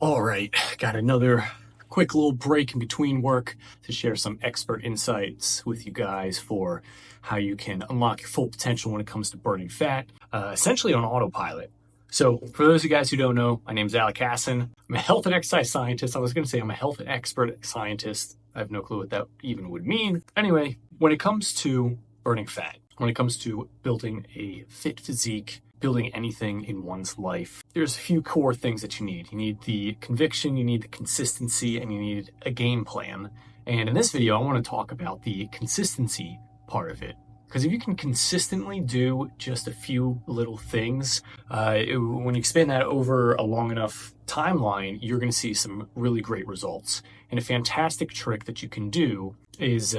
All right, got another quick little break in between work to share some expert insights with you guys for how you can unlock your full potential when it comes to burning fat, essentially on autopilot. So, for those of you guys who don't know, my name is Alec. I'm a health and exercise scientist. I was going to say I'm a health and expert scientist. I have no clue what that even would mean. Anyway, when it comes to burning fat, when it comes to building a fit physique, building anything in one's life, there's a few core things that you need. You need the conviction, you need the consistency, and you need a game plan. And in this video, I want to talk about the consistency part of it. Because if you can consistently do just a few little things, when you expand that over a long enough timeline, you're going to see some really great results. And a fantastic trick that you can do is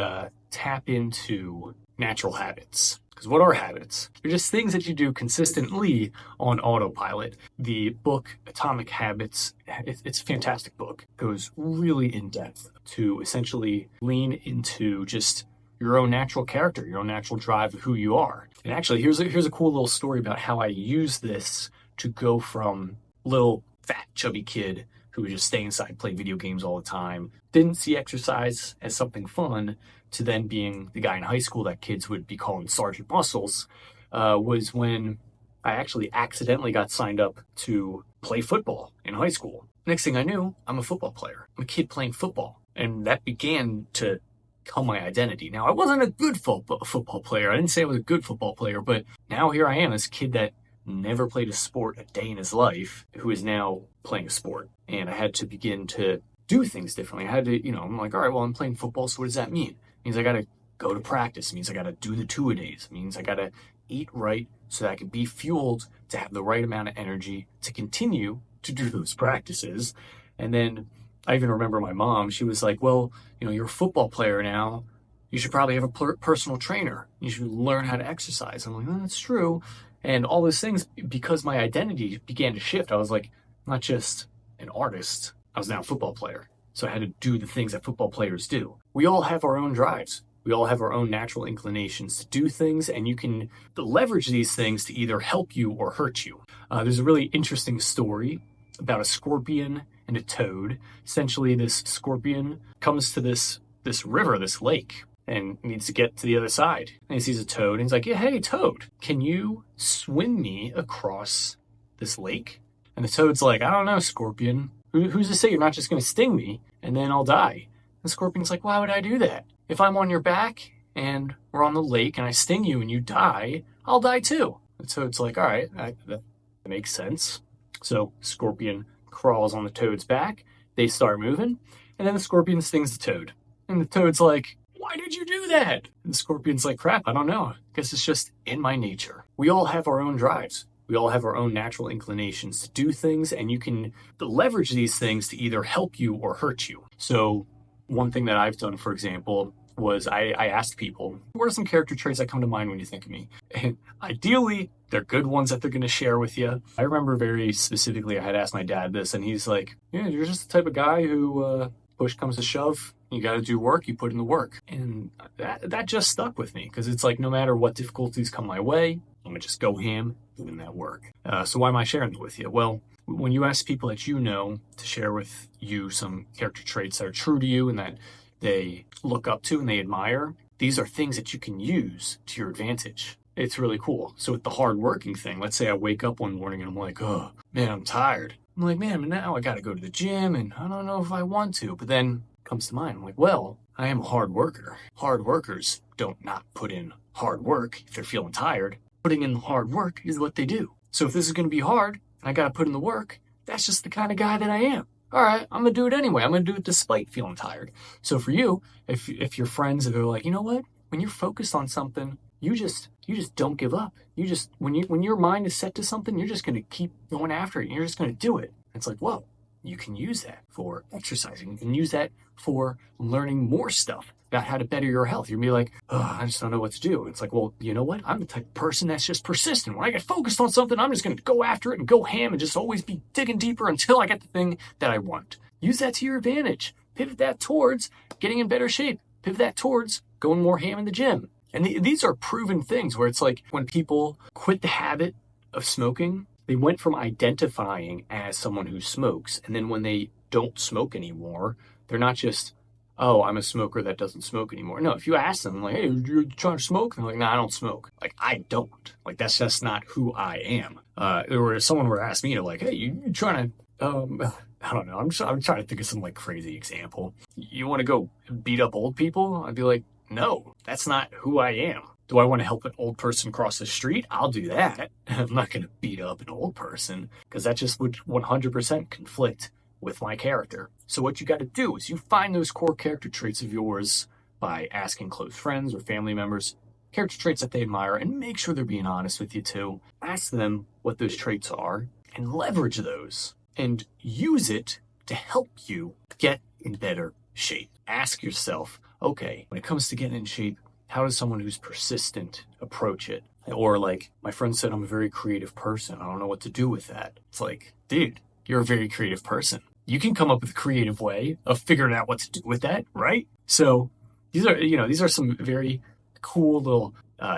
tap into natural habits. Because what are habits? They're just things that you do consistently on autopilot. The book Atomic Habits, it's a fantastic book. It goes really in depth to essentially lean into just your own natural character, your own natural drive of who you are. And actually, here's a cool little story about how I use this to go from little fat, chubby kid who would just stay inside, play video games all the time, didn't see exercise as something fun, to then being the guy in high school that kids would be calling Sergeant Muscles, was when I actually accidentally got signed up to play football in high school. Next thing I knew, I'm a football player. I'm a kid playing football. And that began to become my identity. Now, I wasn't a good football player. I didn't say I was a good football player, but now here I am, this kid that never played a sport a day in his life, who is now playing a sport. And I had to begin to do things differently. I had to, I'm like, all right, well, I'm playing football, so what does that mean? It means I got to go to practice. It means I got to do the two-a-days. It means I got to eat right so that I can be fueled to have the right amount of energy to continue to do those practices. And then I even remember my mom, she was like, well, you're a football player now. You should probably have a personal trainer. You should learn how to exercise. I'm like, oh, that's true. And all those things, because my identity began to shift, I was like, not just an artist, I was now a football player. So I had to do the things that football players do. We all have our own drives. We all have our own natural inclinations to do things, and you can leverage these things to either help you or hurt you. There's a really interesting story about a scorpion and a toad. Essentially, this scorpion comes to this river, this lake, and needs to get to the other side. And he sees a toad, and he's like, yeah, hey, toad, can you swim me across this lake? And the toad's like, I don't know, scorpion. Who's to say you're not just going to sting me and then I'll die? The scorpion's like, why would I do that? If I'm on your back and we're on the lake and I sting you and you die, I'll die too. And so it's like, all right, that makes sense. So scorpion crawls on the toad's back. They start moving. And then the scorpion stings the toad. And the toad's like, why did you do that? And the scorpion's like, crap, I don't know. I guess it's just in my nature. We all have our own drives. We all have our own natural inclinations to do things, and you can leverage these things to either help you or hurt you. So one thing that I've done, for example, was I asked people, what are some character traits that come to mind when you think of me? And ideally, they're good ones that they're going to share with you. I remember very specifically, I had asked my dad this, and he's like, yeah, you're just the type of guy who push comes to shove, you got to do work, you put in the work. And that just stuck with me, because it's like, no matter what difficulties come my way, I'm going to just go ham doing that work. So why am I sharing it with you? Well, when you ask people that you know to share with you some character traits that are true to you and that they look up to and they admire, these are things that you can use to your advantage. It's really cool. So with the hardworking thing, let's say I wake up one morning and I'm like, oh, man, I'm tired. I'm like, man, now I got to go to the gym and I don't know if I want to. But then it comes to mind, I'm like, well, I am a hard worker. Hard workers don't not put in hard work if they're feeling tired. Putting in the hard work is what they do. So if this is going to be hard and I got to put in the work, that's just the kind of guy that I am. All right, I'm going to do it anyway. I'm going to do it despite feeling tired. So for you, if your friends are like, you know what? When you're focused on something, you just don't give up. You just, when your mind is set to something, you're just going to keep going after it. And you're just going to do it. It's like, whoa, you can use that for exercising. You can use that for learning more stuff about how to better your health. You'll be like, oh, I just don't know what to do. It's like, well, you know what? I'm the type of person that's just persistent. When I get focused on something, I'm just going to go after it and go ham and just always be digging deeper until I get the thing that I want. Use that to your advantage. Pivot that towards getting in better shape. Pivot that towards going more ham in the gym. And these are proven things where it's like when people quit the habit of smoking, They went from identifying as someone who smokes, and then when they don't smoke anymore, they're not just, oh, I'm a smoker that doesn't smoke anymore. No, if you ask them, like, hey, you're trying to smoke? And they're like, no, I don't smoke. Like, I don't. Like, that's just not who I am. Or someone were to ask me, like, hey, you trying to, I don't know. I'm trying to think of some like crazy example. You want to go beat up old people? I'd be like, no, that's not who I am. Do I want to help an old person cross the street? I'll do that. I'm not going to beat up an old person because that just would 100% conflict with my character. So what you got to do is you find those core character traits of yours by asking close friends or family members character traits that they admire, and make sure they're being honest with you too. Ask them what those traits are and leverage those and use it to help you get in better shape. Ask yourself, okay, when it comes to getting in shape, how does someone who's persistent approach it? Or like, my friend said, I'm a very creative person. I don't know what to do with that. It's like, dude, you're a very creative person. You can come up with a creative way of figuring out what to do with that, right? So these are some very cool little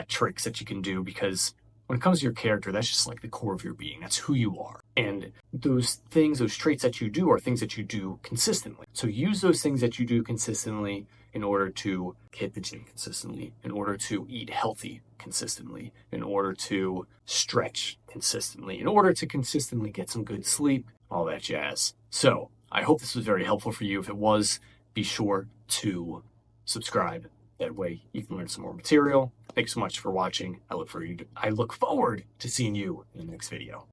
tricks that you can do, because when it comes to your character, that's just like the core of your being. That's who you are. And those things, those traits that you do are things that you do consistently. So use those things that you do consistently in order to hit the gym consistently, in order to eat healthy consistently, in order to stretch consistently, in order to consistently get some good sleep, all that jazz. So I hope this was very helpful for you. If it was, be sure to subscribe. That way you can learn some more material. Thanks so much for watching. I look forward to seeing you in the next video.